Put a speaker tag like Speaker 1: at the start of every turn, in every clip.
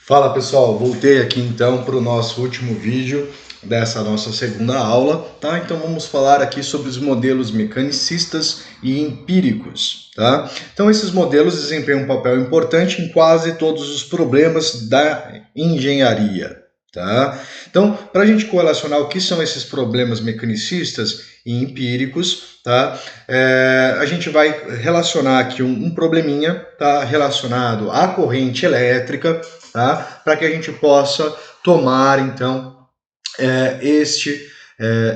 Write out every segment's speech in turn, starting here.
Speaker 1: Fala pessoal, voltei aqui então para o nosso último vídeo dessa nossa segunda aula, tá? Então vamos falar aqui sobre os modelos mecanicistas e empíricos, tá? Então esses modelos desempenham um papel importante em quase todos os problemas da engenharia, tá? Então, para a gente correlacionar o que são esses problemas mecanicistas e empíricos, tá? A gente vai relacionar aqui um probleminha, tá? Relacionado à corrente elétrica, tá? Para que a gente possa tomar, então,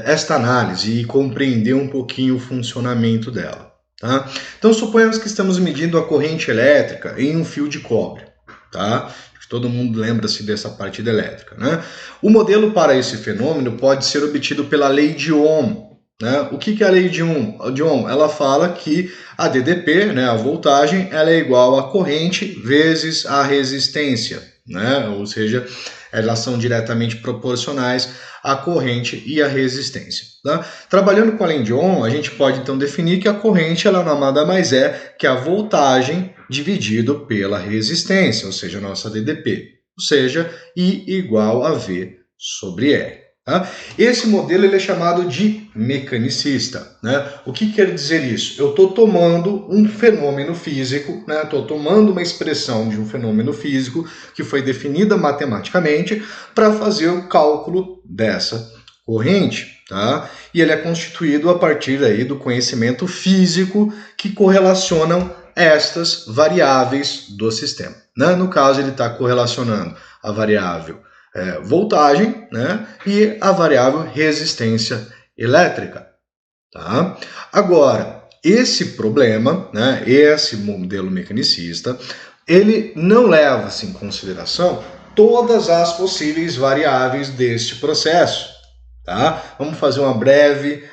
Speaker 1: esta análise e compreender um pouquinho o funcionamento dela. Tá? Então, suponhamos que estamos medindo a corrente elétrica em um fio de cobre. Tá? Todo mundo lembra-se dessa parte elétrica. Né? O modelo para esse fenômeno pode ser obtido pela lei de Ohm. Né? O que é a lei de Ohm? Ela fala que a DDP, né, a voltagem, ela é igual a corrente vezes a resistência. Né? Ou seja, elas são diretamente proporcionais à corrente e à resistência. Tá? Trabalhando com a lei de Ohm, a gente pode então definir que a corrente ela nada mais é que a voltagem dividido pela resistência, ou seja, a nossa DDP, ou seja, I igual a V sobre R. Tá? Esse modelo ele é chamado de mecanicista. Né? O que quer dizer isso? Eu estou tomando um fenômeno físico, estou tomando uma expressão de um fenômeno físico que foi definida matematicamente para fazer o cálculo dessa corrente. Tá? E ele é constituído a partir aí do conhecimento físico que correlacionam estas variáveis do sistema. Né? No caso, ele está correlacionando a variável voltagem, né, e a variável resistência elétrica. Tá? Agora, esse problema, né, esse modelo mecanicista, ele não leva-se em consideração todas as possíveis variáveis deste processo. Tá? Vamos fazer um breve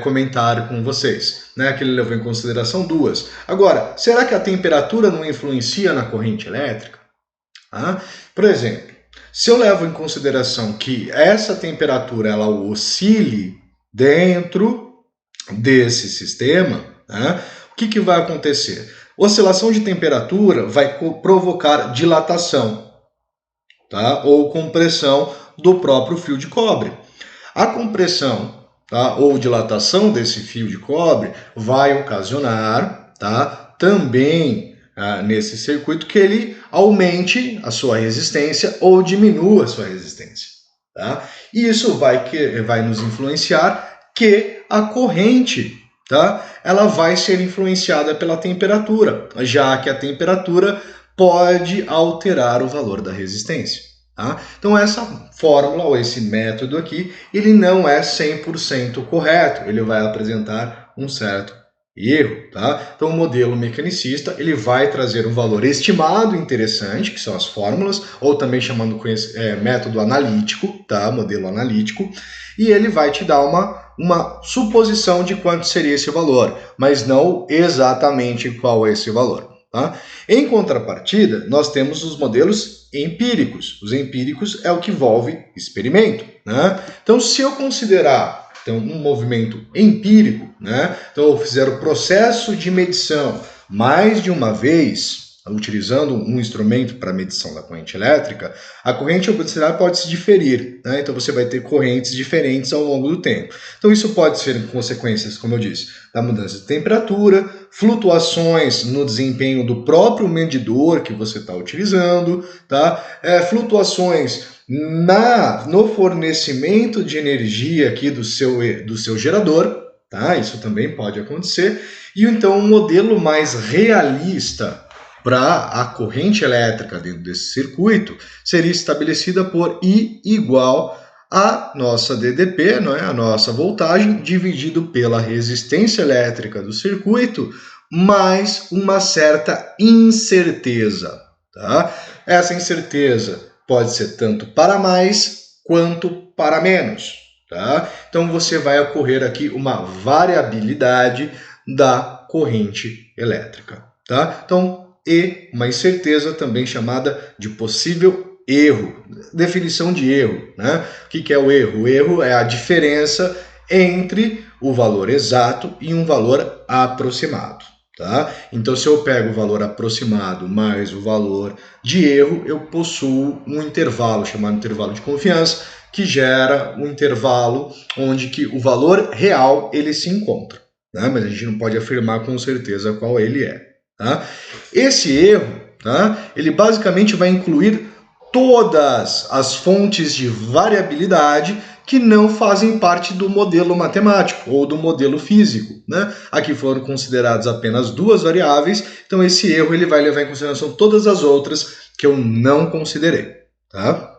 Speaker 1: comentário com vocês. Né, que ele levou em consideração duas. Agora, será que a temperatura não influencia na corrente elétrica? Tá? Por exemplo, se eu levo em consideração que essa temperatura ela oscile dentro desse sistema, né, o que vai acontecer? Oscilação de temperatura vai provocar dilatação, tá, ou compressão do próprio fio de cobre. A compressão, tá, ou dilatação desse fio de cobre vai ocasionar, tá, também nesse circuito que ele aumente a sua resistência ou diminua a sua resistência. Tá? E isso vai nos influenciar que a corrente, tá, ela vai ser influenciada pela temperatura, já que a temperatura pode alterar o valor da resistência. Tá? Então essa fórmula ou esse método aqui, ele não é 100% correto, ele vai apresentar um certo erro, tá? Então o modelo mecanicista ele vai trazer um valor estimado interessante, que são as fórmulas, ou também chamando método analítico, tá? Modelo analítico, e ele vai te dar uma suposição de quanto seria esse valor, mas não exatamente qual é esse valor. Tá? Em contrapartida, nós temos os modelos empíricos. Os empíricos é o que envolve experimento. Né? Então, se eu considerar um movimento empírico, né? Então eu fizer o processo de medição mais de uma vez, utilizando um instrumento para medição da corrente elétrica, a corrente oscilar pode se diferir. Né? Então você vai ter correntes diferentes ao longo do tempo. Então isso pode ser consequências, como eu disse, da mudança de temperatura, flutuações no desempenho do próprio medidor que você está utilizando, tá? Flutuações no fornecimento de energia aqui do seu gerador, tá? Isso também pode acontecer. E então um modelo mais realista para a corrente elétrica dentro desse circuito seria estabelecida por I igual a nossa DDP, não é? A nossa voltagem, dividido pela resistência elétrica do circuito, mais uma certa incerteza. Tá? Essa incerteza pode ser tanto para mais quanto para menos. Tá? Então você vai ocorrer aqui uma variabilidade da corrente elétrica. Tá? Então, e uma incerteza também chamada de possível erro. Definição de erro. Né? O que é o erro? O erro é a diferença entre o valor exato e um valor aproximado. Tá? Então, se eu pego o valor aproximado mais o valor de erro, eu possuo um intervalo chamado intervalo de confiança, que gera um intervalo onde que o valor real ele se encontra, né? Mas a gente não pode afirmar com certeza qual ele é. Tá? Esse erro, tá? Ele basicamente vai incluir todas as fontes de variabilidade que não fazem parte do modelo matemático ou do modelo físico, né? Aqui foram consideradas apenas duas variáveis, então esse erro ele vai levar em consideração todas as outras que eu não considerei, tá?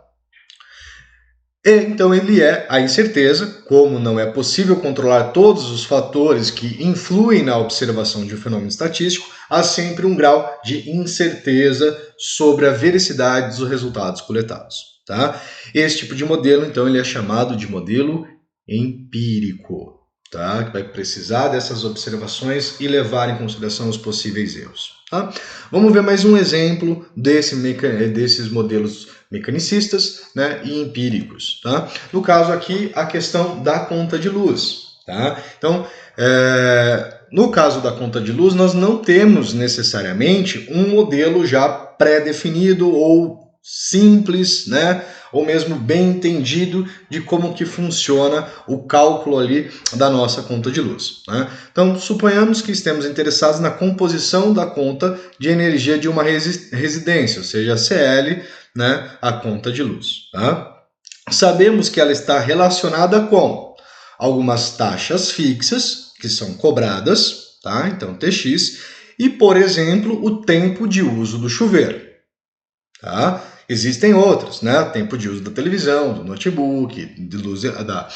Speaker 1: E, então ele é a incerteza, como não é possível controlar todos os fatores que influem na observação de um fenômeno estatístico, há sempre um grau de incerteza sobre a veracidade dos resultados coletados. Tá? Esse tipo de modelo, então, ele é chamado de modelo empírico, tá? Que vai precisar dessas observações e levar em consideração os possíveis erros. Tá? Vamos ver mais um exemplo desses modelos mecanicistas, né, e empíricos. Tá? No caso aqui, a questão da conta de luz. Tá? Então, no caso da conta de luz, nós não temos necessariamente um modelo já pré-definido ou simples, né, ou mesmo bem entendido de como que funciona o cálculo ali da nossa conta de luz. Né? Então, suponhamos que estemos interessados na composição da conta de energia de uma residência, ou seja, a CL, né, a conta de luz. Tá? Sabemos que ela está relacionada com algumas taxas fixas que são cobradas, tá? Então TX, e, por exemplo, o tempo de uso do chuveiro. Tá? Existem outras, né? Tempo de uso da televisão, do notebook, de luz da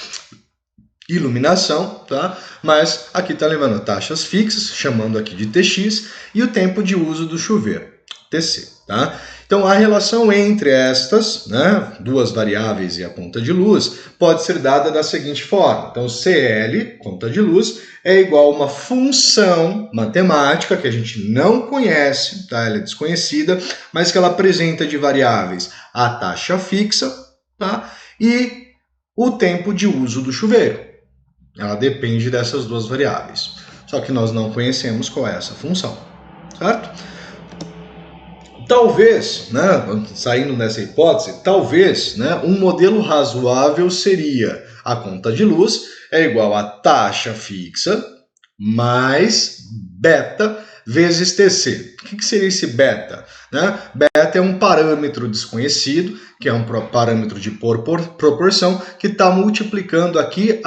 Speaker 1: iluminação, tá? Mas aqui está levando taxas fixas, chamando aqui de TX, e o tempo de uso do chuveiro, TC, tá? Então, a relação entre estas, né, duas variáveis e a conta de luz, pode ser dada da seguinte forma. Então, CL, conta de luz, é igual a uma função matemática que a gente não conhece, tá? Ela é desconhecida, mas que ela apresenta de variáveis a taxa fixa, tá? E o tempo de uso do chuveiro. Ela depende dessas duas variáveis. Só que nós não conhecemos qual é essa função, certo? Talvez, né, saindo dessa hipótese, talvez, né, um modelo razoável seria a conta de luz é igual a taxa fixa mais beta vezes TC. O que seria esse beta? Né? Beta é um parâmetro desconhecido, que é um parâmetro de proporção, que está multiplicando aqui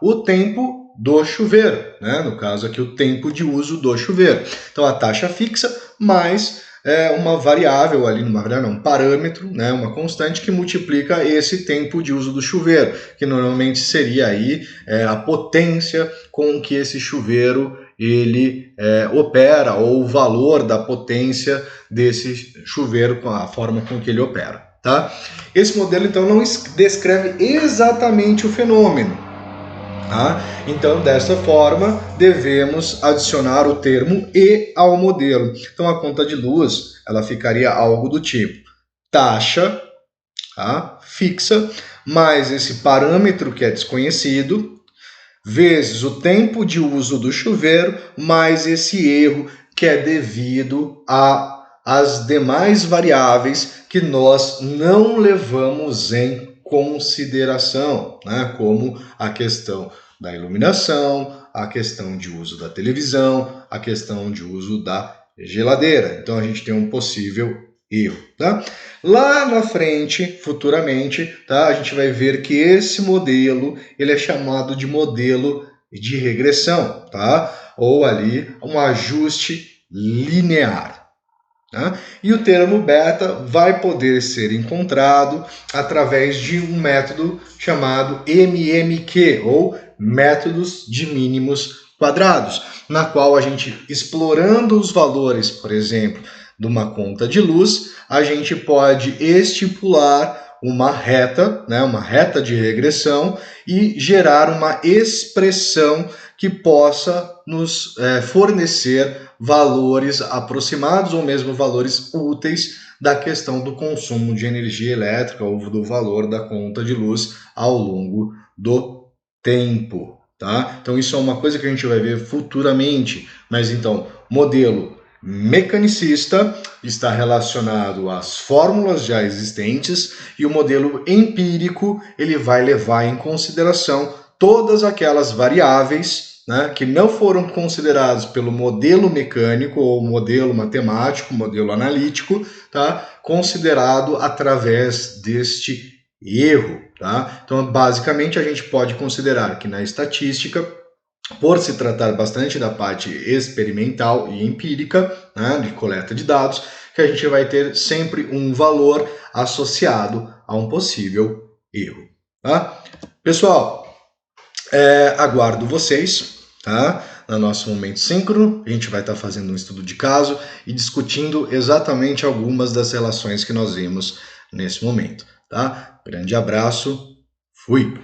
Speaker 1: o tempo do chuveiro, né? No caso aqui o tempo de uso do chuveiro. Então a taxa fixa mais uma variável ali, um parâmetro, né, uma constante que multiplica esse tempo de uso do chuveiro, que normalmente seria aí a potência com que esse chuveiro ele opera, ou o valor da potência desse chuveiro com a forma com que ele opera. Tá? Esse modelo então não descreve exatamente o fenômeno. Tá? Então, dessa forma, devemos adicionar o termo E ao modelo. Então, a conta de luz ela ficaria algo do tipo taxa, tá, fixa, mais esse parâmetro que é desconhecido, vezes o tempo de uso do chuveiro, mais esse erro que é devido às demais variáveis que nós não levamos em consideração, né? Como a questão da iluminação, a questão de uso da televisão, a questão de uso da geladeira. Então a gente tem um possível erro, tá? Lá na frente, futuramente, tá? A gente vai ver que esse modelo ele é chamado de modelo de regressão, tá? Ou ali um ajuste linear. Tá? E o termo beta vai poder ser encontrado através de um método chamado MMQ, ou métodos de mínimos quadrados, na qual a gente, explorando os valores, por exemplo, de uma conta de luz, a gente pode estipular uma reta, né, uma reta de regressão e gerar uma expressão que possa nos fornecer valores aproximados ou mesmo valores úteis da questão do consumo de energia elétrica ou do valor da conta de luz ao longo do tempo. Tá? Então isso é uma coisa que a gente vai ver futuramente, mas então modelo mecanicista está relacionado às fórmulas já existentes e o modelo empírico ele vai levar em consideração todas aquelas variáveis, né, que não foram consideradas pelo modelo mecânico ou modelo matemático, modelo analítico, tá, considerado através deste erro. Tá? Então, basicamente, a gente pode considerar que na estatística, por se tratar bastante da parte experimental e empírica, né, de coleta de dados, que a gente vai ter sempre um valor associado a um possível erro. Tá? Pessoal, aguardo vocês, tá? No nosso momento síncrono, a gente vai estar fazendo um estudo de caso e discutindo exatamente algumas das relações que nós vimos nesse momento. Tá? Grande abraço, fui!